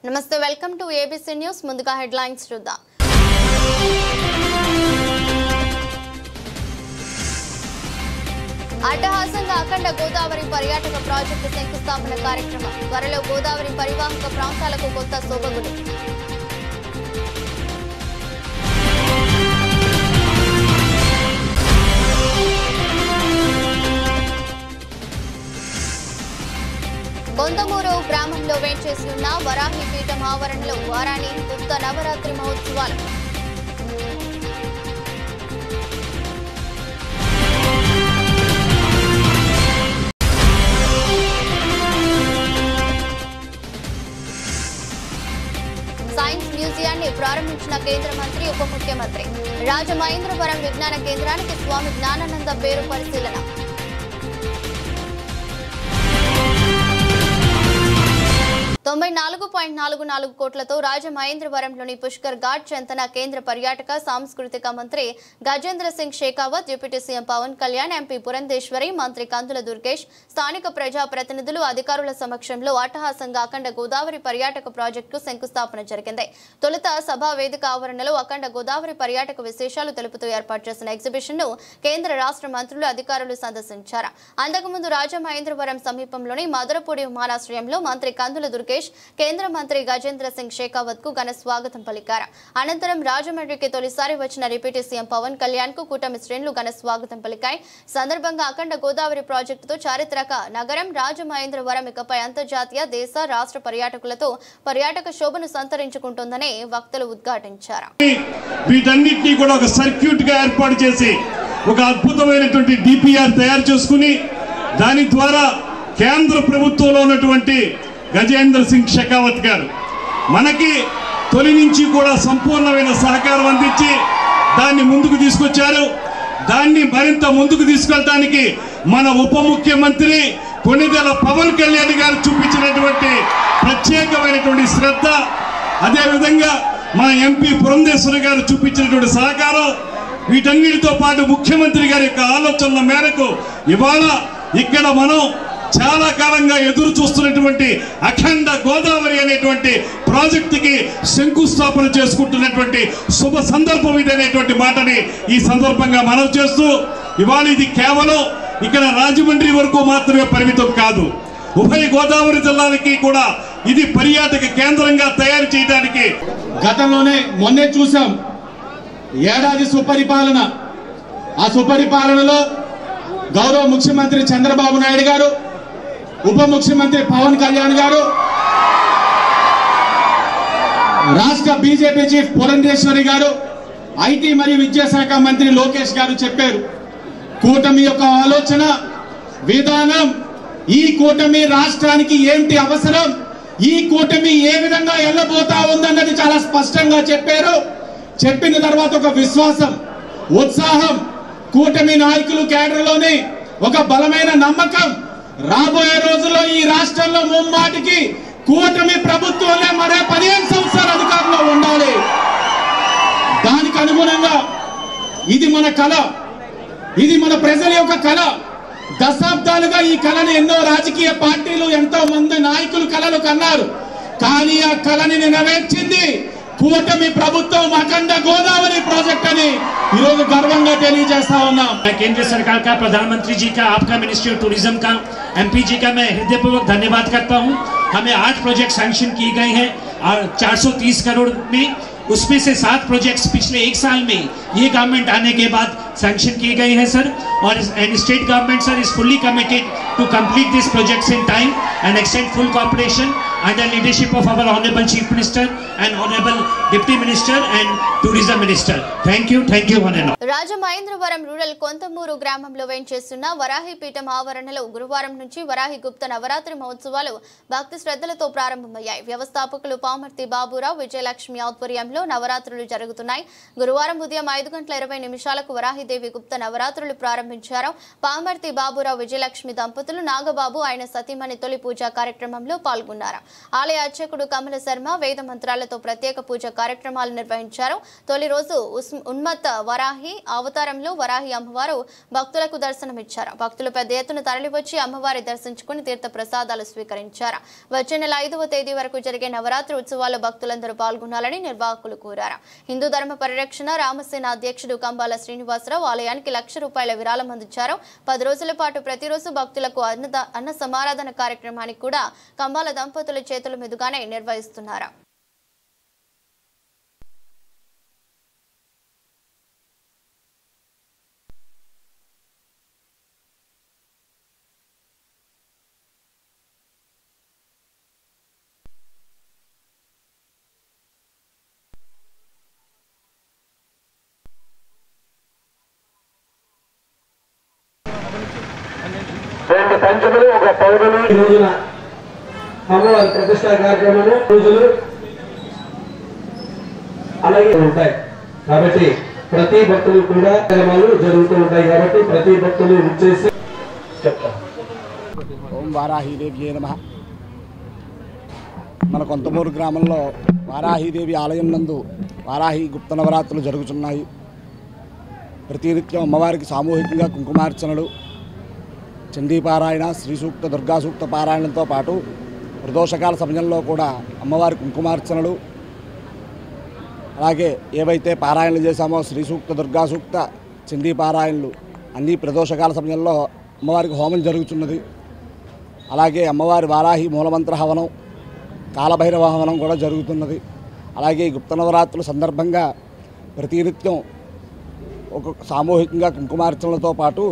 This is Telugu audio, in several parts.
నమస్తే వెల్కమ్ టు ఏబీసీ న్యూస్ ముందుగా హెడ్లైన్స్ చూద్దాం అట్టహాసంగా అఖండ గోదావరి పర్యాటక ప్రాజెక్టు శంకుస్థాపన కార్యక్రమం త్వరలో గోదావరి పరివాహక ప్రాంతాలకు కొత్త శోభగులు కొందమూరు గ్రామంలో వేంచేసి ఉన్న వరాహి పీఠం ఆవరణలో వారాణి గుప్త నవరాత్రి మహోత్సవాలు సైన్స్ మ్యూజియాన్ని ప్రారంభించిన కేంద్ర మంత్రి ఉప ముఖ్యమంత్రి రాజమహేంద్రవరం విజ్ఞాన కేంద్రానికి స్వామి జ్ఞానానంద పేరు పరిశీలన 94.44 కోట్లతో రాజమహేంద్రవరంలోని పుష్కర్ ఘాట్ చెంతన కేంద్ర పర్యాటక సాంస్కృతిక మంత్రి Gajendra Singh Shekhawat deputy CM Pawan Kalyan MP Purandeswari మంత్రి కందుల దుర్గేష్ స్థానిక ప్రజా ప్రతినిధులు అధికారుల సమక్షంలో అట్టహాసంగా అఖండ గోదావరి పర్యాటక ప్రాజెక్టుకు శంకుస్థాపన జరిగింది. తొలుత సభా వేదిక ఆవరణలో అఖండ గోదావరి పర్యాటక విశేషాలు తెలుపుతూ ఏర్పాటు చేసిన ఎగ్జిబిషన్ ను కేంద్ర రాష్ట్ర మంత్రులు అధికారులు సందర్శించారు. అంతకుముందు రాజమహేంద్రవరం సమీపంలోని మధురపూడి విమానాశ్రయంలో మంత్రి కందుల దుర్గేష్ కేంద్ర మంత్రి గజేంద్ర సింగ్ షేకావత్ కు ఘన స్వాగతం పలికారు. అనంతరం రాజమండ్రికి తొలిసారి వచ్చిన డిప్యూటీ సీఎం పవన్ కళ్యాణ్ కు కూటమి శ్రేణులు ఘన స్వాగతం పలికాయి. సందర్భంగా అఖండ గోదావరి ప్రాజెక్టుతో చారిత్రక నగరం రాజమహేంద్రవరం ఇకపై అంతర్జాతీయ దేశ రాష్ట్ర పర్యాటకులతో పర్యాటక శోభను సంతరించుకుంటుందని వక్తలు ఉద్ఘాటించారు. వీటన్నిటినీ కూడా ఒక సర్క్యూట్ గా ఏర్పాటు చేసి ఒక అద్భుతమైనటువంటి డిపిఆర్ తయారు చేసుకుని దాని ద్వారా కేంద్ర ప్రభుత్వంలో ఉన్నటువంటి గజేంద్ర సింగ్ షెకావత్ గారు మనకి తొలి నుంచి కూడా సంపూర్ణమైన సహకారం అందించి దాన్ని ముందుకు తీసుకొచ్చారు. దాన్ని మరింత ముందుకు తీసుకెళ్ళడానికి మన ఉప ముఖ్యమంత్రి కొణిదెల పవన్ కళ్యాణ్ గారు చూపించినటువంటి ప్రత్యేకమైనటువంటి శ్రద్ధ, అదేవిధంగా మన ఎంపీ పురంధేశ్వరి గారు చూపించినటువంటి సహకారం, వీటన్నిటితో పాటు ముఖ్యమంత్రి గారి యొక్క ఆలోచనల మేరకు ఇవాళ ఇక్కడ మనం చాలా కాలంగా ఎదురు చూస్తున్నటువంటి అఖండ గోదావరి అనేటువంటి ప్రాజెక్టుకి శంకుస్థాపన చేసుకుంటున్నటువంటి శుభ సందర్భం ఇది అనేటువంటి మాటని ఈ సందర్భంగా మనవి చేస్తూ, ఇవాళ ఇది కేవలం ఇక్కడ రాజమండ్రి వరకు మాత్రమే పరిమితం కాదు, ఉభయ గోదావరి జిల్లాలకి కూడా ఇది పర్యాటక కేంద్రంగా తయారు చేయడానికి గతంలోనే మొన్నే చూసాం ఏడాది సుపరిపాలన. ఆ సుపరిపాలనలో గౌరవ ముఖ్యమంత్రి చంద్రబాబు నాయుడు గారు, ఉప ముఖ్యమంత్రి పవన్ కళ్యాణ్ గారు, రాష్ట్ర బీజేపీ చీఫ్ పురంధేశ్వరి గారు, ఐటీ మరియు విద్యాశాఖ మంత్రి లోకేష్ గారు చెప్పారు, కూటమి యొక్క ఆలోచన విధానం, ఈ కూటమి రాష్ట్రానికి ఏంటి అవసరం, ఈ కూటమి ఏ విధంగా వెళ్ళబోతా ఉందన్నది చాలా స్పష్టంగా చెప్పారు. చెప్పిన తర్వాత ఒక విశ్వాసం, ఉత్సాహం, కూటమి నాయకులు కేడర్లోని ఒక బలమైన నమ్మకం, రాబోయే రోజుల్లో ఈ రాష్ట్రంలో ముమ్మాటికి కూటమి ప్రభుత్వంలో మరో 15 సంవత్సరాల అధికారంలో ఉండాలి. దానికి అనుగుణంగా ఇది మన కళ, ఇది మన ప్రజల యొక్క కళ. దశాబ్దాలుగా ఈ కళని ఎన్నో రాజకీయ పార్టీలు, ఎంతో మంది నాయకులు కళలు కన్నారు. కానీ ఆ కళని నెరవేర్చింది కూటమి ప్రభుత్వం అఖండ గోదావరి ప్రాజెక్ట్ అని ఈరోజు గర్వంగా తెలియజేస్తా ఉన్నాం. केंद्र सरकार का, प्रधानमंत्री जी का, आपका मिनिस्ट्री ऑफ टूरिज्म का, एमपी जी का मैं हृदयपूर्वक धन्यवाद करता हूं. हमें 8 प्रोजेक्ट सैंक्शन किए गए हैं और 430 करोड़ में, उसमें से 7 प्रोजेक्ट्स पिछले 1 साल में ये गवर्नमेंट आने के बाद सैंक्शन किए गए हैं सर. और state government sir is fully committed to complete this projects in time and extend full cooperation under leadership of our honorable chief minister and honorable deputy minister and tourism minister. Thank you one and all. Rajamahendravaram rural Konthamuru గ్రామంలో వేంచేస్తున్న వరాహి పీఠం ఆవరణలో గురువారం నుంచి వరాహి గుప్త నవరాత్రి మహోత్సవాలు భక్తి శ్రద్ధలతో ప్రారంభమయ్యాయి. వ్యవస్థాపకులు పామర్తి బాబురావు, విజయలక్ష్మి ఆధ్వర్యంలో నవరాత్రులు జరుగుతున్నాయి. గురువారం ఉదయం 5:20 వరాహిదేవి గుప్త నవరాత్రులు ప్రారంభించారు. పామర్తి బాబురావు, విజయలక్ష్మి దంపతులు నాగబాబు ఆయన సతీమణి తొలి పూజా కార్యక్రమంలో పాల్గొన్నారు. ఆలయ అర్చకుడు కమల శర్మ వేద మంత్రాలతో ప్రత్యేక పూజ కార్యక్రమాలు నిర్వహించారు. తొలి రోజు ఉన్మత్త వరాహి అవతారంలో వరాహి అమ్మవారు భక్తులకు దర్శనమిచ్చారు. భక్తులు పెద్ద ఎత్తున తరలివచ్చి అమ్మవారి దర్శించుకుని తీర్థ ప్రసాదాలు స్వీకరించారు. వచ్చే నెల 5వ తేదీ వరకు జరిగే నవరాత్రి ఉత్సవాల్లో భక్తులందరూ పాల్గొనాలని నిర్వాహకులు కోరారు. హిందూ ధర్మ పరిరక్షణ రామసేన అధ్యక్షుడు కంబాల శ్రీనివాసరావు ఆలయానికి ₹1,00,000 విరాళం అందించారు. 10 రోజుల పాటు ప్రతిరోజు భక్తులకు అన్న సమారాధన కార్యక్రమానికి కూడా కంబాల దంపతుల చేతుల మీదుగానే నిర్వహిస్తున్నారు. రెండు పంచములు ఒక పౌరులు ఈ రోజున అమ్మవారి ప్రతిష్టా కార్యక్రమాలు రోజులు అలాగే ఉంటాయి. కాబట్టి ప్రతి భక్తులు కూడా కార్యక్రమాలు జరుగుతూ ఉంటాయి. కాబట్టి ప్రతి భక్తులు విచ్చేసి చెప్తారు. ఓం వారాహీదేవి నమః. మన కొంతమూరు గ్రామంలో వారాహీదేవి ఆలయం నందు వారాహి గుప్త నవరాత్రులు జరుగుతున్నాయి. ప్రతినిత్యం అమ్మవారికి సామూహికంగా కుంకుమార్చనలు, చండీపారాయణ, శ్రీ సూక్త, దుర్గా సూక్త పారాయణంతో పాటు ప్రదోషకాల సమయంలో కూడా అమ్మవారి కుంకుమార్చనలు, అలాగే ఏవైతే పారాయణలు చేశామో శ్రీ సూక్త, దుర్గా సూక్త, చండీపారాయణలు అన్ని ప్రదోషకాల సమయంలో అమ్మవారికి హోమం జరుగుతున్నది. అలాగే అమ్మవారి వారాహి మూలమంత్ర హవనం, కాలభైరవ హవనం కూడా జరుగుతున్నది. అలాగే గుప్త నవరాత్రుల సందర్భంగా ప్రతినిత్యం ఒక సామూహికంగా కుంకుమార్చనలతో పాటు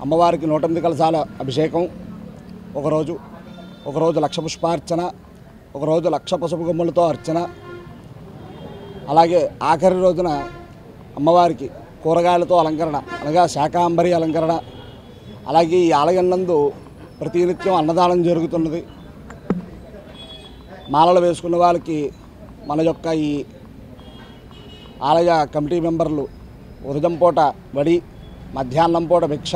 అమ్మవారికి 108 కలశాల అభిషేకం, ఒకరోజు 1,00,000 పుష్పార్చన, ఒకరోజు 1,00,000 పసుపు కొమ్ములతో అర్చన, అలాగే ఆఖరి రోజున అమ్మవారికి కూరగాయలతో అలంకరణ అనగా శాకాంబరి అలంకరణ. అలాగే ఈ ఆలయం నందు ప్రతినిత్యం అన్నదానం జరుగుతున్నది. మాలలు వేసుకున్న వాళ్ళకి మన యొక్క ఈ ఆలయ కమిటీ మెంబర్లు ఉదయం పూట వడి, మధ్యాహ్నం పూట భిక్ష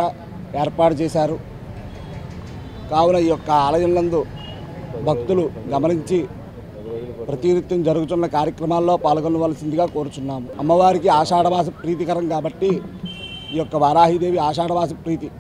ఏర్పాటు చేశారు. కావున ఈ యొక్క ఆలయం నందు భక్తులు గమనించి ప్రతినిత్యం జరుగుతున్న కార్యక్రమాల్లో పాల్గొనవలసిందిగా కోరుచున్నాము. అమ్మవారికి ఆషాఢమాస ప్రీతికరం కాబట్టి ఈ యొక్క వారాహీదేవి ఆషాఢమాస ప్రీతి,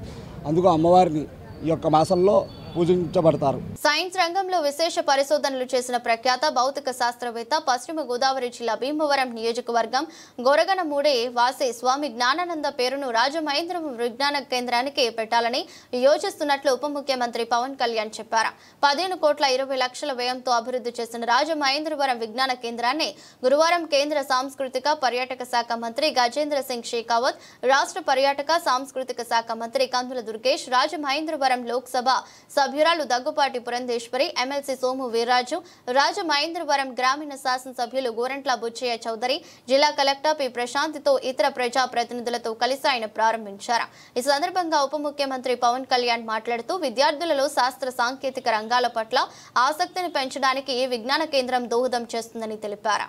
అందుకు అమ్మవారిని ఈ యొక్క మాసంలో పూజించబడతారు. సైన్స్ రంగంలో విశేష పరిశోధనలు చేసిన ప్రఖ్యాత భౌతిక శాస్త్రవేత్త, పశ్చిమ గోదావరి జిల్లా భీమవరం నియోజకవర్గం గొరగనమూడి వాసి స్వామి జ్ఞానానంద పేరును రాజమహేంద్రవరం విజ్ఞాన కేంద్రానికి పెట్టాలని యోచిస్తున్నట్లు ఉప ముఖ్యమంత్రి పవన్ కళ్యాణ్ చెప్పారు. 15,20,00,000 వ్యయంతో అభివృద్ధి చేసిన రాజమహేంద్రవరం విజ్ఞాన కేంద్రాన్ని గురువారం కేంద్ర సాంస్కృతిక పర్యాటక శాఖ మంత్రి గజేంద్ర సింగ్ షెకావత్, రాష్ట్ర పర్యాటక సాంస్కృతిక శాఖ మంత్రి కందుల దుర్గేష్, రాజమహేంద్రవరం లోక్సభ సభ్యురాలు దగ్గుపాటి పురంధేశ్వరి, ఎమ్మెల్సీ సోము వీర్రాజు, రాజమహేంద్రవరం గ్రామీణ శాసనసభ్యులు గోరంట్ల బుచ్చయ్య చౌదరి, జిల్లా కలెక్టర్ పి ప్రశాంత్తో ఇతర ప్రజా ప్రతినిధులతో కలిసి ఆయన ప్రారంభించారు. ఈ సందర్భంగా ఉప ముఖ్యమంత్రి పవన్ కళ్యాణ్ మాట్లాడుతూ విద్యార్థులలో శాస్త్ర సాంకేతిక రంగాల పట్ల ఆసక్తిని పెంచడానికి ఈ విజ్ఞాన కేంద్రం దోహదం చేస్తుందని తెలిపారు.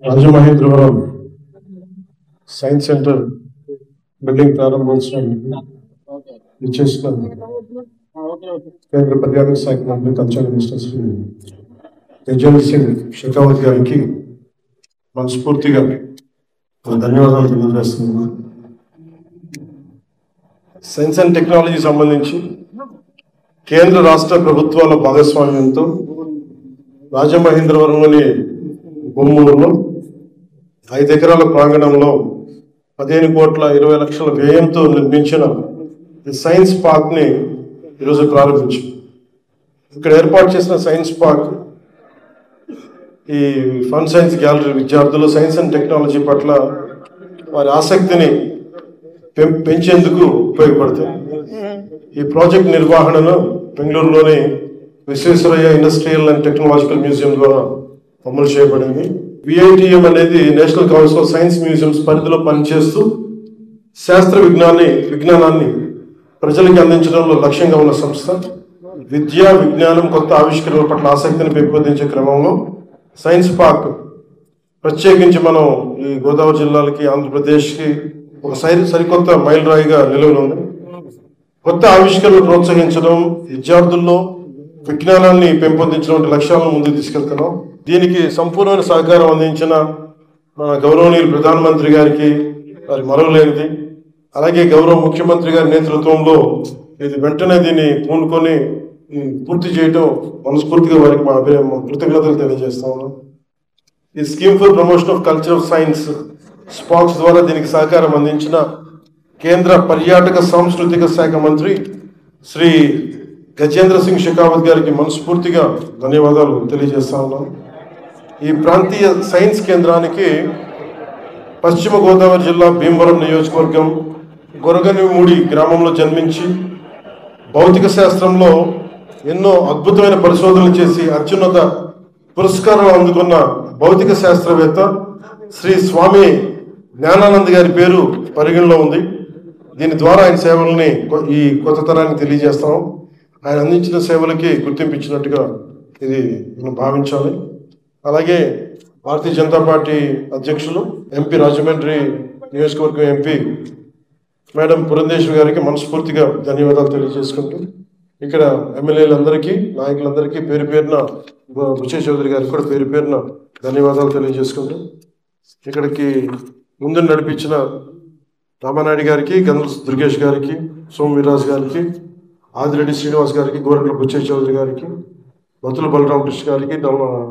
రాజమహేంద్రవరం సైన్స్ సెంటర్ బిల్డింగ్ ప్రారంభోత్సవానికి ఇచ్చేసిన కేంద్ర పర్యాటక శాఖ మంత్రి కల్చరల్ మినిస్టర్ శ్రీ గజేంద్ర సింగ్ షెకావత్ గారికి మనస్ఫూర్తిగా ధన్యవాదాలు తెలియజేస్తున్నాను. సైన్స్ అండ్ టెక్నాలజీ సంబంధించి కేంద్ర రాష్ట్ర ప్రభుత్వాల భాగస్వామ్యంతో రాజమహేంద్రవరంలోని బొమ్మూరులో 5 ఎకరాల ప్రాంగణంలో 15,20,00,000 వ్యయంతో నిర్మించిన ఈ సైన్స్ పార్క్ని ఈరోజు ప్రారంభించాం. ఇక్కడ ఏర్పాటు చేసిన సైన్స్ పార్క్ ఈ ఫన్ సైన్స్ గ్యాలరీ విద్యార్థులు సైన్స్ అండ్ టెక్నాలజీ పట్ల వారి ఆసక్తిని పెంచేందుకు ఉపయోగపడుతుంది. ఈ ప్రాజెక్ట్ నిర్వహణను బెంగళూరులోని Visvesvaraya industrial and technological museum ద్వారా అమలు చేయబడింది. విఐటిఎం అనేది national council of science museums పరిధిలో పనిచేస్తూ శాస్త్ర విజ్ఞానాన్ని ప్రజలకు అందించడంలో లక్ష్యంగా ఉన్న సంస్థ. విద్య, విజ్ఞానం, కొత్త ఆవిష్కరణల పట్ల ఆసక్తిని పెంపొందించే క్రమంలో సైన్స్ పార్క్ ప్రత్యేకించి మనం ఈ గోదావరి జిల్లాలకి, ఆంధ్రప్రదేశ్కి ఒక సరికొత్త మైలురాయిగా నిలవనుంది. కొత్త ఆవిష్కరణలు ప్రోత్సహించడం, విద్యార్థుల్లో విజ్ఞానాన్ని పెంపొందించడం వంటి లక్ష్యాలను ముందుకు తీసుకెళ్తున్నాం. దీనికి సంపూర్ణమైన సహకారం అందించిన మన గౌరవనీయులు ప్రధానమంత్రి గారికి వారి మరవలేనిది, అలాగే గౌరవ ముఖ్యమంత్రి గారి నేతృత్వంలో ఇది వెంటనే దీన్ని పూనుకొని పూర్తి చేయడం మనస్ఫూర్తిగా వారికి మా కృతజ్ఞతలు తెలియజేస్తా ఉన్నాం. ఈ scheme for promotion of culture of science స్పాక్స్ ద్వారా దీనికి సహకారం అందించిన కేంద్ర పర్యాటక సాంస్కృతిక శాఖ మంత్రి శ్రీ గజేంద్ర సింగ్ షెకావత్ గారికి మనస్ఫూర్తిగా ధన్యవాదాలు తెలియజేస్తా ఉన్నాం. ఈ ప్రాంతీయ సైన్స్ కేంద్రానికి పశ్చిమ గోదావరి జిల్లా భీమవరం నియోజకవర్గం గొరగనిమూడి గ్రామంలో జన్మించి భౌతిక శాస్త్రంలో ఎన్నో అద్భుతమైన పరిశోధనలు చేసి అత్యున్నత పురస్కారాలు అందుకున్న భౌతిక శాస్త్రవేత్త శ్రీ స్వామి జ్ఞానానంద్ గారి పేరు పరిగణలో ఉంది. దీని ద్వారా ఆయన సేవల్ని ఈ కొత్త తరానికి తెలియజేస్తాం. ఆయన అందించిన సేవలకి గుర్తింపించినట్టుగా ఇది మనం భావించాలి. అలాగే భారతీయ జనతా పార్టీ అధ్యక్షులు ఎంపీ రాజమండ్రి నియోజకవర్గం ఎంపీ మేడం పురంధేశ్వరి గారికి మనస్ఫూర్తిగా ధన్యవాదాలు తెలియజేసుకుంటూ, ఇక్కడ ఎమ్మెల్యేలందరికీ, నాయకులందరికీ పేరు పేరున, బుచ్చయ్య చౌదరి గారికి కూడా పేరు పేరున ధన్యవాదాలు తెలియజేసుకుంటూ, ఇక్కడికి ముందు నడిపించిన రామానాయుడు గారికి, గంధ దుర్గేష్ గారికి, సోమవీరాజ్ గారికి, ఆదిరెడ్డి శ్రీనివాస్ గారికి, గోరట్ల బుచ్చయ్య చౌదరి గారికి, బతుల బలరామకృష్ణ గారికి,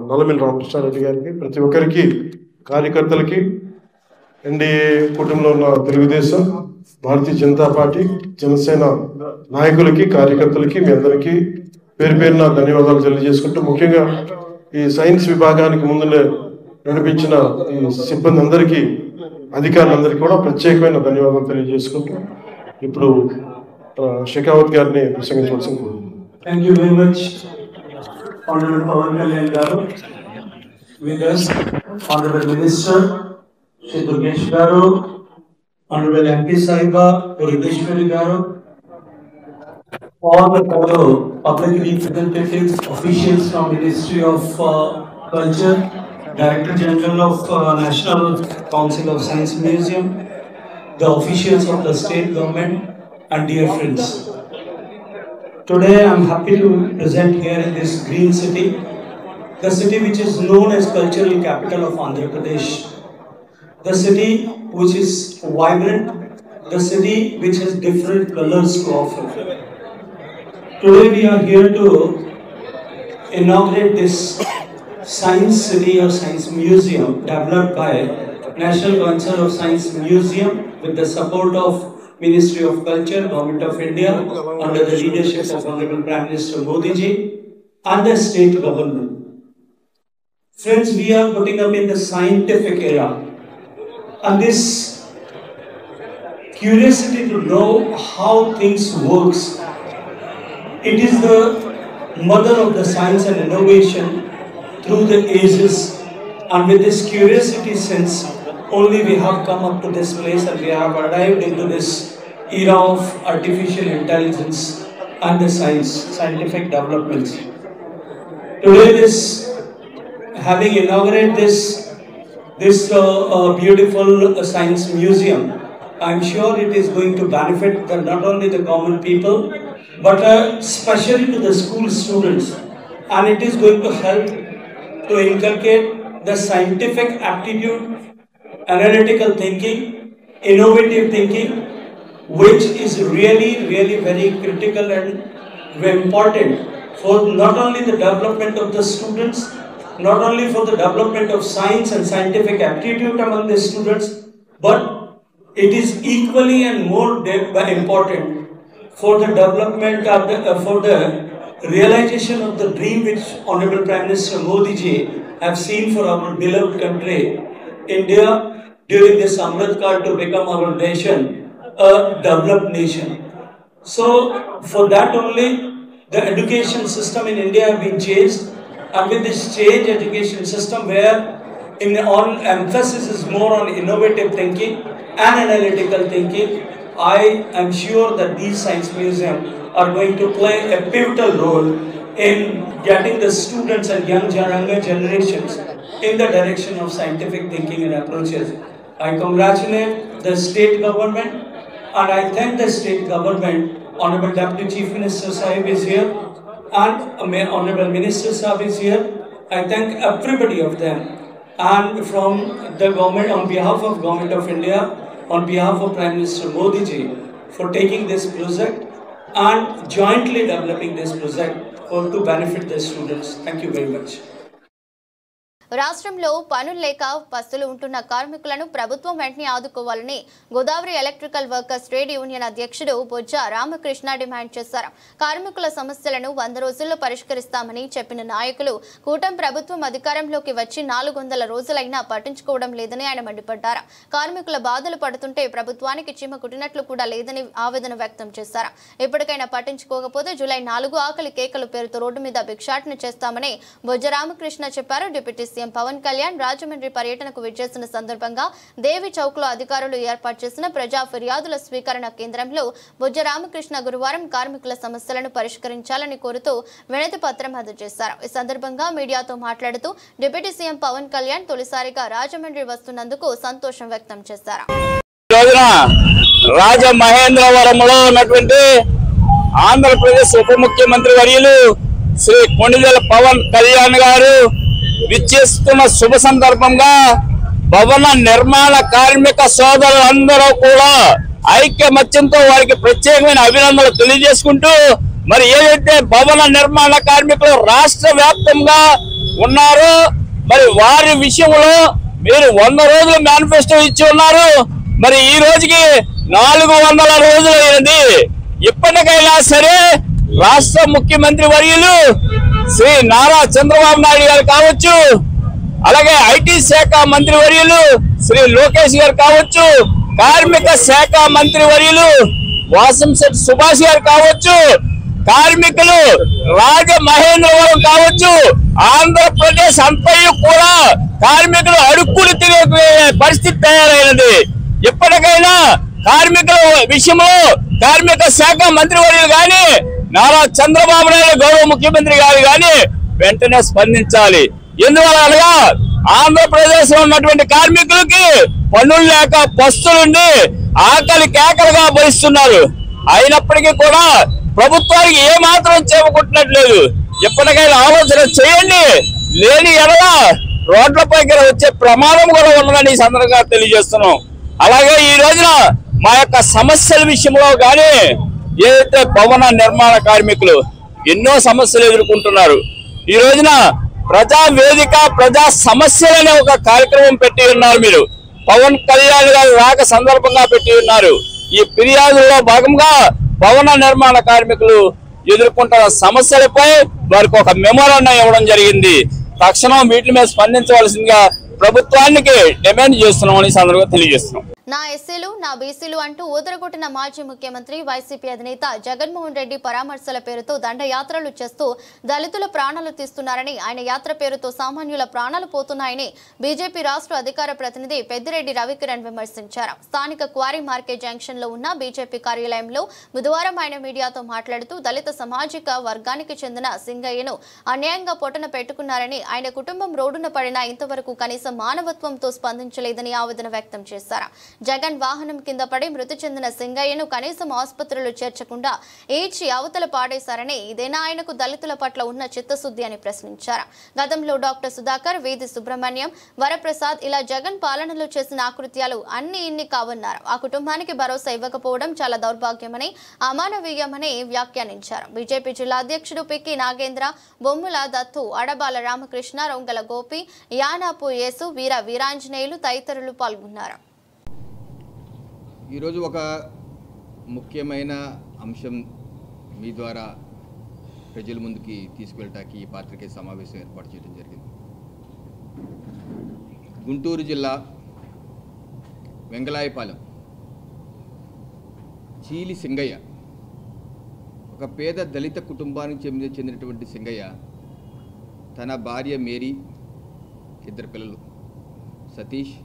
నల్లమిల్లి రామకృష్ణారెడ్డి గారికి, ప్రతి ఒక్కరికి, కార్యకర్తలకి, ఎన్డీఏ కూటమిలో ఉన్న తెలుగుదేశం, భారతీయ జనతా పార్టీ, జనసేన నాయకులకి, కార్యకర్తలకి, మీ అందరికీ పేరు పేరున ధన్యవాదాలు తెలియజేసుకుంటూ, ముఖ్యంగా ఈ సైన్స్ విభాగానికి ముందు నడిపించిన ఈ సిబ్బంది అందరికీ, అధికారులందరికీ కూడా ప్రత్యేకమైన ధన్యవాదాలు తెలియజేసుకుంటూ ఇప్పుడు షెకావత్ గారిని ప్రసంగించవలసింది. Thank you very much Honorable Pawan Kalyan Garu. With us, Honorable Minister Shri Durgesh Garu, Honorable MP Sahiba, Puraneshwari Garu, all the fellow public representatives, officials from Ministry of Culture, Director General of National Council of Science Museum, the officials of the state government, and dear friends. Today I am happy to present here in this green city, the city which is known as cultural capital of Andhra Pradesh, the city which is vibrant, the city which has different colors to offer. Today we are here to inaugurate this Science City or Science Museum developed by National Council of Science Museum with the support of Ministry of Culture, Government of India, under the leadership of Honorable Prime Minister Modi ji and the state government. Friends, we are putting up in the scientific era, and this curiosity to know how things works, it is the mother of the science and innovation through the ages, and with this curiosity sense only we have come up to this place and we have arrived into this era of artificial intelligence and the scientific developments. Today, having inaugurated this beautiful science museum, I am sure it is going to benefit not only the common people, but especially to the school students, and it is going to help to inculcate the scientific aptitude, analytical thinking, innovative thinking, which is really very critical and very important for not only the development of the students, not only for the development of science and scientific aptitude among the students, but it is equally and more important for the development of for the realization of the dream which Honorable Prime Minister Modi ji have seen for our beloved country, India, during this Amrit Kaal to become our nation a developed nation. So for that only the education system in India have been changed, and with this change education system where all emphasis is more on innovative thinking and analytical thinking, I am sure that these science museums are going to play a pivotal role in getting the students and younger generations in the direction of scientific thinking and approaches. I congratulate the state government and I thank the state government. Honorable Deputy Chief Minister Sahib is here and Honorable Minister Sahib is here. I thank everybody of them, and from the government, on behalf of Government of India, on behalf of Prime Minister Modi ji, for taking this project and jointly developing this project to benefit the students. Thank you very much. రాష్ట్రంలో పనులు లేక పస్తులు ఉంటున్న కార్మికులను ప్రభుత్వం వెంటనే ఆదుకోవాలని Godavari electrical workers trade union అధ్యక్షుడు బొజ్జ రామకృష్ణ డిమాండ్ చేశారు. కార్మికుల సమస్యలను 100 రోజుల్లో పరిష్కరిస్తామని చెప్పిన నాయకులు కూటమి ప్రభుత్వం అధికారంలోకి వచ్చి 400 రోజులైనా పట్టించుకోవడం లేదని ఆయన మండిపడ్డారు. కార్మికుల బాధలు పడుతుంటే ప్రభుత్వానికి చీమ కుట్టినట్లు కూడా లేదని ఆవేదన వ్యక్తం చేశారు. ఇప్పటికైనా పట్టించుకోకపోతే జూలై 4 ఆకలి కేకలు పేరుతో రోడ్డు మీద భిక్షాటన చేస్తామని బొజ్జ రామకృష్ణ చెప్పారు. డిప్యూటీ సీఎం పవన్ కళ్యాణ్ రాజమండ్రి పర్యటనకు విచ్చేసిన సందర్భంగా దేవి చౌక్ లో అధికారులు ఏర్పాటు చేసిన ప్రజా ఫిర్యాదుల స్వీకరణ కేంద్రంలో బొజ్జ రామకృష్ణ గురువారం కార్మికుల సమస్యలను పరిష్కరించాలని కోరుతూ వినతి పత్రం అందజేశారు. ఈ సందర్భంగా మీడియాతో మాట్లాడుతూ డిప్యూటీ సీఎం పవన్ కళ్యాణ్ తొలిసారిగా రాజమండ్రి వస్తున్నందుకు సంతోషం వ్యక్తం చేశారు. రాజమహేంద్రవరంలో ఉన్నటువంటి ఆంధ్రప్రదేశ్ ఉప ముఖ్యమంత్రి వర్యులు శ్రీ కొణిదెల పవన్ కళ్యాణ్ గారు విచ్చేస్తున్న శుభ సందర్భంగా భవన నిర్మాణ కార్మిక సోదరులందరూ కూడా ఐక్యమత్యంతో వారికి ప్రత్యేకమైన అభినందనలు తెలియజేసుకుంటూ, మరి ఏదైతే భవన నిర్మాణ కార్మికులు రాష్ట్ర వ్యాప్తంగా ఉన్నారో మరి వారి విషయంలో మీరు 100 రోజులు మేనిఫెస్టో ఇచ్చి ఉన్నారు. మరి ఈ రోజుకి 400 రోజులు అయింది. ఇప్పటికైనా సరే రాష్ట్ర ముఖ్యమంత్రి వర్యులు శ్రీ నారా చంద్రబాబు నాయుడు గారు కావచ్చు, అలాగే ఐటీ శాఖ మంత్రి వర్యులు శ్రీ లోకేష్ గారు కావచ్చు, కార్మిక శాఖ మంత్రి వర్యులు వాసంశెట్టి సుభాష్ గారు కావచ్చు, కార్మికులు రాజమహేంద్రవరం కావచ్చు, ఆంధ్రప్రదేశ్ అంతయు కూడా కార్మికులు అడుక్కులు తినే పరిస్థితి తయారైనది. ఇప్పటికైనా కార్మికుల విషయంలో కార్మిక శాఖ మంత్రి వర్యులు గాని నారా చంద్రబాబు నాయుడు గౌరవ ముఖ్యమంత్రి గారు గాని వెంటనే స్పందించాలి. ఎందువల్ల ఆంధ్రప్రదేశ్ లో ఉన్నటువంటి కార్మికులకి పనులు లేక పస్తులుండి ఆకలి కేకలుగా భరిస్తున్నారు. అయినప్పటికీ కూడా ప్రభుత్వానికి ఏమాత్రం చేపట్టుకోవట్లేదు. ఎప్పటికైనా ఆలోచన చేయండి. లేని ఎడల రోడ్లపైకి వచ్చే ప్రమాదం కూడా ఉన్నదని ఈ సందర్భంగా తెలియజేస్తున్నాం. అలాగే ఈ రోజున మా యొక్క సమస్యల విషయంలో కానీ ఏదైతే భవన నిర్మాణ కార్మికులు ఎన్నో సమస్యలు ఎదుర్కొంటున్నారు. ఈ రోజున ప్రజా వేదిక ప్రజా సమస్యలనే ఒక కార్యక్రమం పెట్టి ఉన్నారు. మీరు పవన్ కళ్యాణ్ గారు రాక సందర్భంగా పెట్టి ఉన్నారు. ఈ ఫిర్యాదుల్లో భాగంగా భవన నిర్మాణ కార్మికులు ఎదుర్కొంటున్న సమస్యలపై వారికి ఒక మెమోరాండం ఇవ్వడం జరిగింది. తక్షణం వీటి మీద స్పందించవలసిందిగా ప్రభుత్వానికి డిమాండ్ చేస్తున్నామని సందర్భంగా తెలియజేస్తున్నాం. నా ఎస్సీలు నా బీసీలు అంటూ ఊదరగొట్టిన మాజీ ముఖ్యమంత్రి వైసీపీ అధినేత జగన్మోహన్ రెడ్డి పరామర్శల పేరుతో దండయాత్రలు చేస్తూ దళితుల ప్రాణాలు తీస్తున్నారని, ఆయన యాత్ర పేరుతో సామాన్యుల ప్రాణాలు పోతున్నాయని బీజేపీ రాష్ట్ర అధికార ప్రతినిధి పెద్దిరెడ్డి రవికిరణ్ విమర్శించారు. స్థానిక క్వారీ మార్కెట్ జంక్షన్ లో ఉన్న బీజేపీ కార్యాలయంలో బుధవారం ఆయన మీడియాతో మాట్లాడుతూ దళిత సామాజిక వర్గానికి చెందిన సింగయ్యను అన్యాయంగా పొట్టన పెట్టుకున్నారని, ఆయన కుటుంబం రోడ్డున పడినా ఇంతవరకు కనీసం కనీసం మానవత్వంతో స్పందించలేదని ఆవేదన వ్యక్తం చేశారు. జగన్ వాహనం కింద పడి మృతి చెందిన సింగయ్యను కనీసం ఆసుపత్రిలో చేర్చకుండా ఈడ్చి అవతల పాడేశారని, ఇదేనా ఆయనకు దళితుల పట్ల ఉన్న చిత్తశుద్ధి అని ప్రశ్నించారు. గతంలో డాక్టర్ సుధాకర్, వీధి సుబ్రహ్మణ్యం, వరప్రసాద్ ఇలా జగన్ పాలనలో చేసిన ఆకృత్యాలు అన్ని ఇన్ని కావన్నారు. ఆ కుటుంబానికి భరోసా ఇవ్వకపోవడం చాలా దౌర్భాగ్యమని, అమానవీయమని వ్యాఖ్యానించారు. బీజేపీ జిల్లా అధ్యక్షుడు పిక్కి నాగేంద్ర, బొమ్ముల దత్తు, అడబాల రామకృష్ణ, రొంగల గోపి, యానాపు యేసు, వీరాంజనేయులు తదితరులు పాల్గొన్నారు. ఈరోజు ఒక ముఖ్యమైన అంశం మీ ద్వారా ప్రజల ముందుకి తీసుకెళ్ళటానికి ఈ పాత్రికేయ సమావేశం ఏర్పాటు చేయడం జరిగింది. గుంటూరు జిల్లా వెంగళాయపాలెం చీలి సింగయ్య, ఒక పేద దళిత కుటుంబానికి చెందినటువంటి సింగయ్య తన భార్య మేరీ, ఇద్దరు పిల్లలు సతీష్,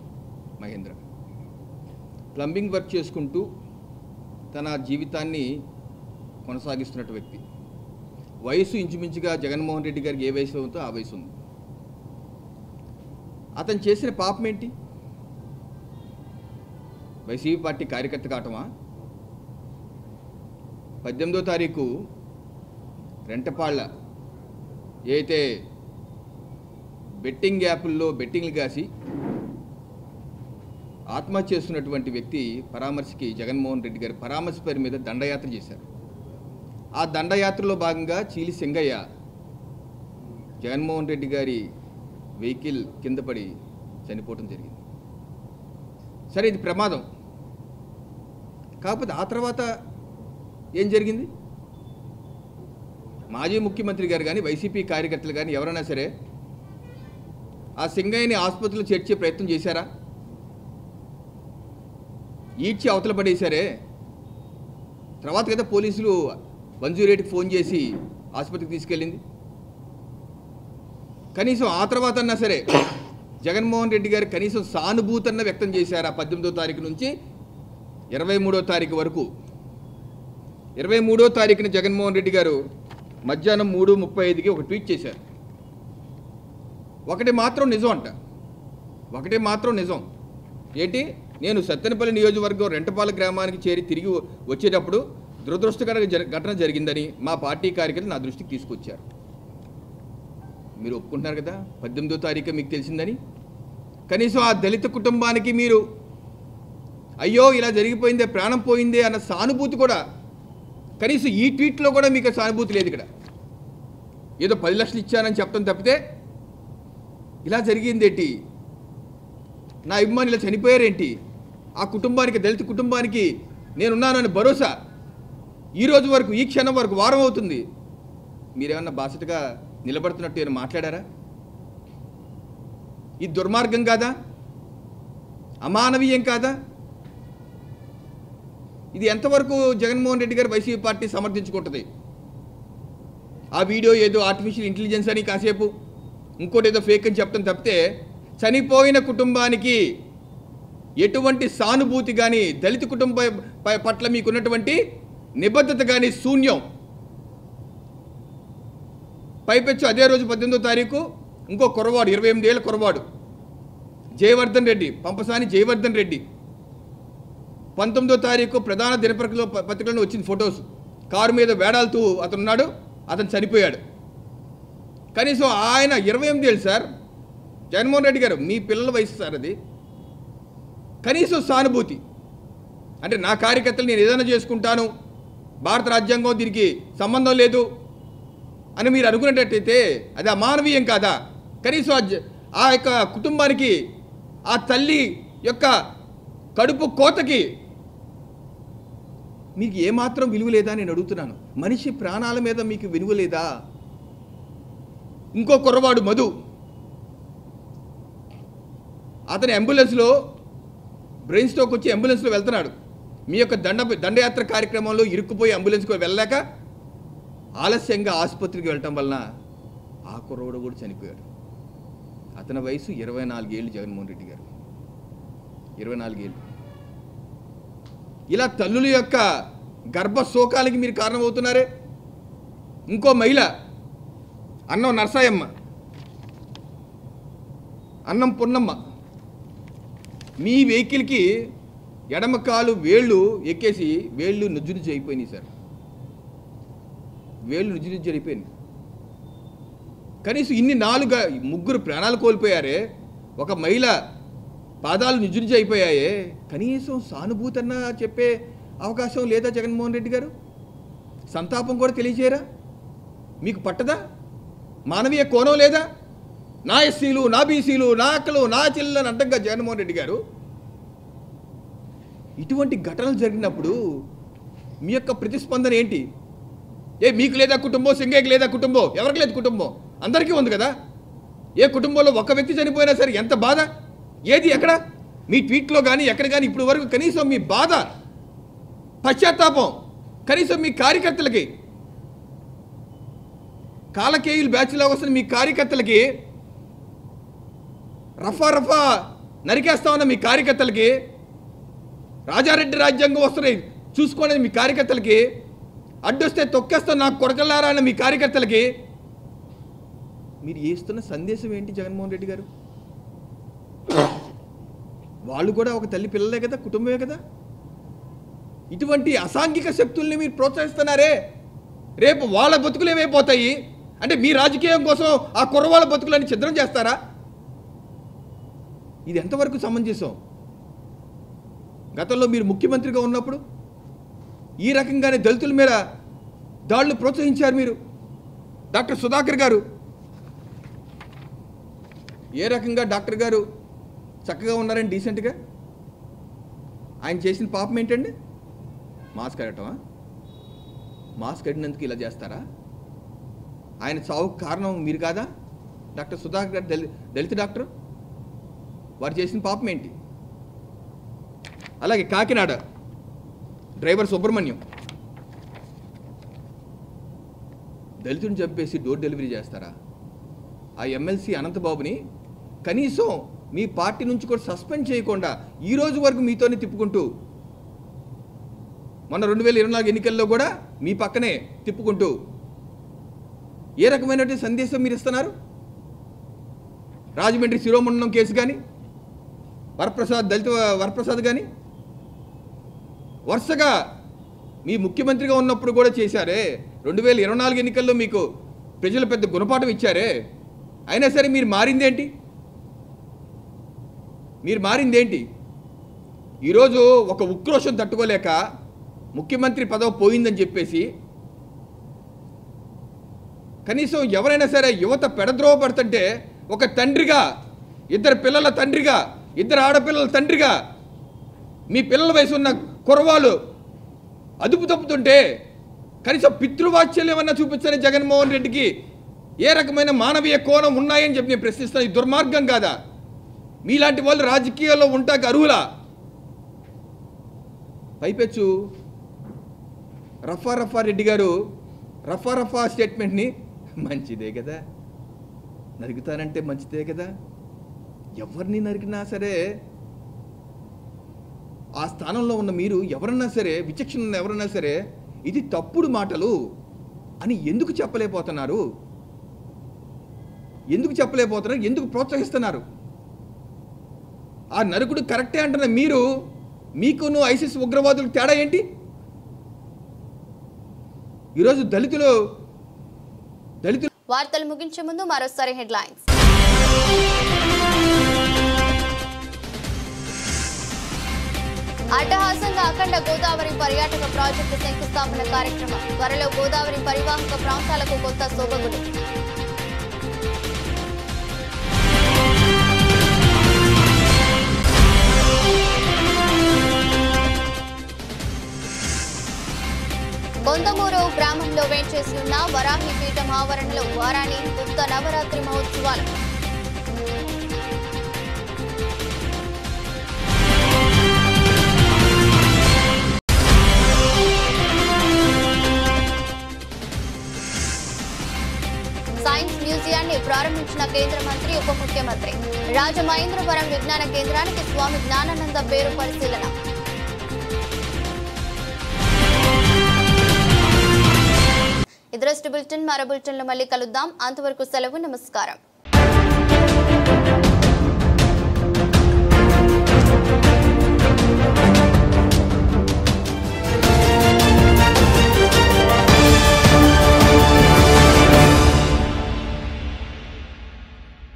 మహేంద్ర ప్లంబింగ్ వర్క్ చేసుకుంటూ తన జీవితాన్ని కొనసాగిస్తున్నట్టు వ్యక్తి. వయసు ఇంచుమించుగా జగన్మోహన్ రెడ్డి గారికి ఏ వయసు ఉందో ఆ వయసు ఉంది. అతను చేసిన పాపం ఏంటి? వైసీపీ పార్టీ కార్యకర్త కావటమా? 18వ తారీఖు రెంటపాళ్ళ ఏదైతే బెట్టింగ్ యాప్ల్లో బెట్టింగ్లు కాసి ఆత్మహత్య చేస్తున్నటువంటి వ్యక్తి పరామర్శకి జగన్మోహన్ రెడ్డి గారి పరామర్శ పేరు మీద దండయాత్ర చేశారు. ఆ దండయాత్రలో భాగంగా చీలి సింగయ్య జగన్మోహన్ రెడ్డి గారి వెహికల్ కింద పడి చనిపోవటం జరిగింది. సరే, ఇది ప్రమాదం. కాకపోతే ఆ తర్వాత ఏం జరిగింది? మాజీ ముఖ్యమంత్రి గారు కానీ వైసీపీ కార్యకర్తలు కానీ ఎవరైనా సరే ఆ సింగయ్యని ఆసుపత్రిలో చేర్చే ప్రయత్నం చేశారా? ఈడ్చి అవతల పడేశారే. తర్వాత కదా పోలీసులు 108కి ఫోన్ చేసి ఆసుపత్రికి తీసుకెళ్ళింది. కనీసం ఆ తర్వాత అన్నా సరే జగన్మోహన్ రెడ్డి గారు కనీసం సానుభూతన్న వ్యక్తం చేశారా? 18వ తారీఖు నుంచి 23వ తారీఖు వరకు. 23వ తారీఖున జగన్మోహన్ రెడ్డి గారు మధ్యాహ్నం 3:35కి ఒక ట్వీట్ చేశారు. ఒకటి మాత్రం నిజం అంట, ఒకటి మాత్రం నిజం ఏంటి? నేను సత్తెనపల్లి నియోజకవర్గం రెంటపాల గ్రామానికి చేరి తిరిగి వచ్చేటప్పుడు దురదృష్టకర ఘటన జరిగిందని మా పార్టీ కార్యకర్తలు నా దృష్టికి తీసుకొచ్చారు. మీరు ఒప్పుకుంటున్నారు కదా 18వ తారీఖు మీకు తెలిసిందని. కనీసం ఆ దళిత కుటుంబానికి మీరు అయ్యో ఇలా జరిగిపోయిందే, ప్రాణం పోయిందే అన్న సానుభూతి కూడా, కనీసం ఈ ట్వీట్లో కూడా మీకు సానుభూతి లేదు. ఇక్కడ ఏదో 10 లక్షలు ఇచ్చానని చెప్పడం తప్పితే ఇలా జరిగిందేంటి, నా అభిమానులు ఇలా చనిపోయారేంటి, ఆ కుటుంబానికి, దళిత కుటుంబానికి నేనున్నాను అని భరోసా ఈరోజు వరకు, ఈ క్షణం వరకు వారం అవుతుంది. మీరేమన్నా బాసటగా నిలబడుతున్నట్టు ఏమైనా మాట్లాడారా? ఇది దుర్మార్గం కాదా? అమానవీయం కాదా? ఇది ఎంతవరకు జగన్మోహన్ రెడ్డి గారు వైసీపీ పార్టీ సమర్థించుకుంటుంది? ఆ వీడియో ఏదో ఆర్టిఫిషియల్ ఇంటెలిజెన్స్ అని కాసేపు ఇంకోటి ఏదో ఫేక్ అని చెప్పడం తప్పితే చనిపోయిన కుటుంబానికి ఎటువంటి సానుభూతి కానీ, దళిత కుటుంబం పట్ల మీకున్నటువంటి నిబద్ధత కానీ శూన్యం. పైపెచ్చు అదే రోజు 18వ తారీఖు ఇంకో కుర్రవాడు, 28 ఏళ్ల కుర్రవాడు జయవర్ధన్ రెడ్డి, పంపసాని జయవర్ధన్ రెడ్డి, 19వ తారీఖు ప్రధాన పత్రికల్లో వచ్చింది ఫొటోస్. కారు మీద వేడాలుతూ అతను ఉన్నాడు, అతను చనిపోయాడు. కనీసం ఆయన 28 ఏళ్ళు సార్, జగన్మోహన్ రెడ్డి గారు మీ పిల్లల వయసు సార్ అది. కనీసం సానుభూతి అంటే నా కార్యకర్తలు నేను ఏదైనా చేసుకుంటాను, భారత రాజ్యాంగం దీనికి సంబంధం లేదు అని మీరు అనుకునేటట్టయితే అది అమానవీయం కాదా? కనీసం ఆ యొక్క కుటుంబానికి, ఆ తల్లి యొక్క కడుపు కోతకి మీకు ఏమాత్రం విలువ లేదా నేను అడుగుతున్నాను. మనిషి ప్రాణాల మీద మీకు విలువ లేదా? ఇంకో కుర్రవాడు మధు, అతని అంబులెన్స్లో బ్రెయిన్ స్ట్రోక్ వచ్చి అంబులెన్స్లో వెళ్తున్నాడు. మీ యొక్క దండయాత్ర కార్యక్రమంలో ఇరుక్కుపోయి అంబులెన్స్కి వెళ్ళలేక ఆలస్యంగా ఆసుపత్రికి వెళ్ళటం వలన ఆ కుర్రవాడు కూడా చనిపోయాడు. అతని వయసు 24 ఏళ్ళు. జగన్మోహన్ రెడ్డి గారు 24 ఏళ్ళు. ఇలా తల్లుల యొక్క గర్భశోకాలకి మీరు కారణమవుతున్నారే. ఇంకో మహిళ అన్నం నరసాయమ్మ, అన్నం పున్నమ్మ మీ వెహికల్కి ఎడమ కాలు వేళ్ళు ఎక్కేసి వేళ్ళు నుజ్జు అయిపోయినాయి సార్. వేళ్ళు నుజ్జు అయిపోయింది. కనీసం ఇన్ని 3 ప్రాణాలు కోల్పోయారే, ఒక మహిళ పాదాలు నుజ్జు అయిపోయాయే, కనీసం సానుభూతి అన్నా చెప్పే అవకాశం లేదా జగన్మోహన్ రెడ్డి గారు? సంతాపం కూడా తెలియజేయరా? మీకు పట్టదా? మానవీయ కోణం లేదా? నా ఎస్సీలు, నా బీసీలు, నా అక్కలు, నా చెల్లెలను అడ్డంగా జగన్మోహన్ రెడ్డి గారు ఇటువంటి ఘటనలు జరిగినప్పుడు మీ యొక్క ప్రతిస్పందన ఏంటి? మీకు లేదా కుటుంబం, సింగయ్యకి లేదా కుటుంబం, ఎవరికి లేదు కుటుంబం, అందరికీ ఉంది కదా. ఏ కుటుంబంలో ఒక వ్యక్తి చనిపోయినా సరే ఎంత బాధ, ఏది ఎక్కడ మీ ట్వీట్లో కానీ ఎక్కడ కానీ ఇప్పుడు వరకు కనీసం మీ బాధ, పశ్చాత్తాపం కనీసం మీ కార్యకర్తలకి, కాలకేయులు బ్యాచ్లో వస్తున్న మీ కార్యకర్తలకి, రఫా నరికేస్తా ఉన్న మీ కార్యకర్తలకి, రాజారెడ్డి రాజ్యాంగం వస్తున్నాయి చూసుకోండి మీ కార్యకర్తలకి, అడ్డొస్తే తొక్కేస్తా నాకు కొడకలారా అన్న మీ కార్యకర్తలకి మీరు ఇస్తున్న సందేశం ఏంటి జగన్మోహన్ రెడ్డి గారు? వాళ్ళు కూడా ఒక తల్లి పిల్లలే కదా, కుటుంబమే కదా. ఇటువంటి అసాంఘిక శక్తుల్ని మీరు ప్రోత్సహిస్తున్నారే, రేపు వాళ్ళ బతుకులు ఏమైపోతాయి అంటే మీ రాజకీయం కోసం ఆ కుర్రవాళ్ళ బతుకులని ఛిద్రం చేస్తారా? ఇది ఎంతవరకు సమంజసం? గతంలో మీరు ముఖ్యమంత్రిగా ఉన్నప్పుడు ఈ రకంగానే దళితుల మీద దాడులు ప్రోత్సహించారు మీరు. డాక్టర్ సుధాకర్ గారు ఏ రకంగా డాక్టర్ గారు చక్కగా ఉన్నారని డీసెంట్గా, ఆయన చేసిన పాపం ఏంటండి? మాస్క్ కట్టమా? మాస్క్ కట్టినందుకు ఇలా చేస్తారా? ఆయన చావుకు కారణం మీరు కాదా? డాక్టర్ సుధాకర్ గారు దళిత డాక్టర్, వారు చేసిన పాపం ఏంటి? అలాగే కాకినాడ డ్రైవర్ సుబ్రహ్మణ్యం దళితుని చంపేసి డోర్ డెలివరీ చేస్తారా? ఆ ఎమ్మెల్సీ అనంతబాబుని కనీసం మీ పార్టీ నుంచి కూడా సస్పెండ్ చేయకుండా ఈ రోజు వరకు మీతోనే తిప్పుకుంటూ, మొన్న 2024 ఎన్నికల్లో కూడా మీ పక్కనే తిప్పుకుంటూ ఏ రకమైనటువంటి సందేశం మీరు ఇస్తున్నారు? రాజమండ్రి శిరోమండలం కేసు కానీ, దళిత వరప్రసాద్ కానీ వరుసగా మీ ముఖ్యమంత్రిగా ఉన్నప్పుడు కూడా చేశారే. 2024 ఎన్నికల్లో మీకు ప్రజలు పెద్ద గుణపాఠం ఇచ్చారే, అయినా సరే మీరు మారిందేంటి? ఈరోజు ఒక ఉక్రోషం తట్టుకోలేక ముఖ్యమంత్రి పదవి పోయిందని చెప్పేసి కనీసం ఎవరైనా సరే యువత పెడద్రోవ పడుతుంటే ఒక తండ్రిగా, 2 పిల్లల తండ్రిగా, 2 ఆడపిల్లల తండ్రిగా మీ పిల్లల వయసు ఉన్న కుర్రవాళ్ళు అదుపు తప్పుతుంటే కనీసం పితృవాత్సల్యం ఏమన్నా చూపించని జగన్మోహన్ రెడ్డికి ఏ రకమైన మానవీయ కోణం ఉన్నాయని చెప్పి నేను ప్రశ్నిస్తాను. ఈ దుర్మార్గం కాదా? మీలాంటి వాళ్ళు రాజకీయాల్లో ఉంటాక అర్హులా? పైపెచ్చు రఫా రెడ్డి గారు రఫా స్టేట్మెంట్ని మంచిదే కదా, నరుగుతానంటే మంచిదే కదా, ఎవరిని నరికినా సరే ఆ స్థానంలో ఉన్న మీరు ఎవరన్నా సరే, విచక్షణ ఉన్న ఎవరన్నా సరే ఇది తప్పుడు మాటలు అని ఎందుకు చెప్పలేకపోతున్నారు? ఎందుకు ప్రోత్సహిస్తున్నారు? ఆ నరుకుడు కరెక్టే అంటున్న మీరు, మీకును ఐసిస్ ఉగ్రవాదులకు తేడా ఏంటి? ఈరోజు దళితులు వార్తలు ముగించే ముందు మరోసారి హెడ్లైన్స్. అట్టహాసంగా అఖండ గోదావరి పర్యాటక ప్రాజెక్టు శంకుస్థాపన కార్యక్రమం. త్వరలో గోదావరి పరివాహక ప్రాంతాలకు కొత్త శోభగుడు. కొందమూరు గ్రామంలో వేంచేసి ఉన్న వరాహి పీఠం ఆవరణలో వారాణి గుప్త నవరాత్రి మహోత్సవాలు. సైన్స్ మ్యూజియాన్ని ప్రారంభించిన కేంద్ర మంత్రి, ఉప ముఖ్యమంత్రి. రాజమహేంద్రవరం విజ్ఞాన కేంద్రానికి స్వామి జ్ఞానానంద పేరు పరిశీలన. ఇదరస్ట్ బులెటిన్, మరో బులెటిన్లో మళ్ళీ కలుద్దాం. అంతవరకు సెలవు, నమస్కారం.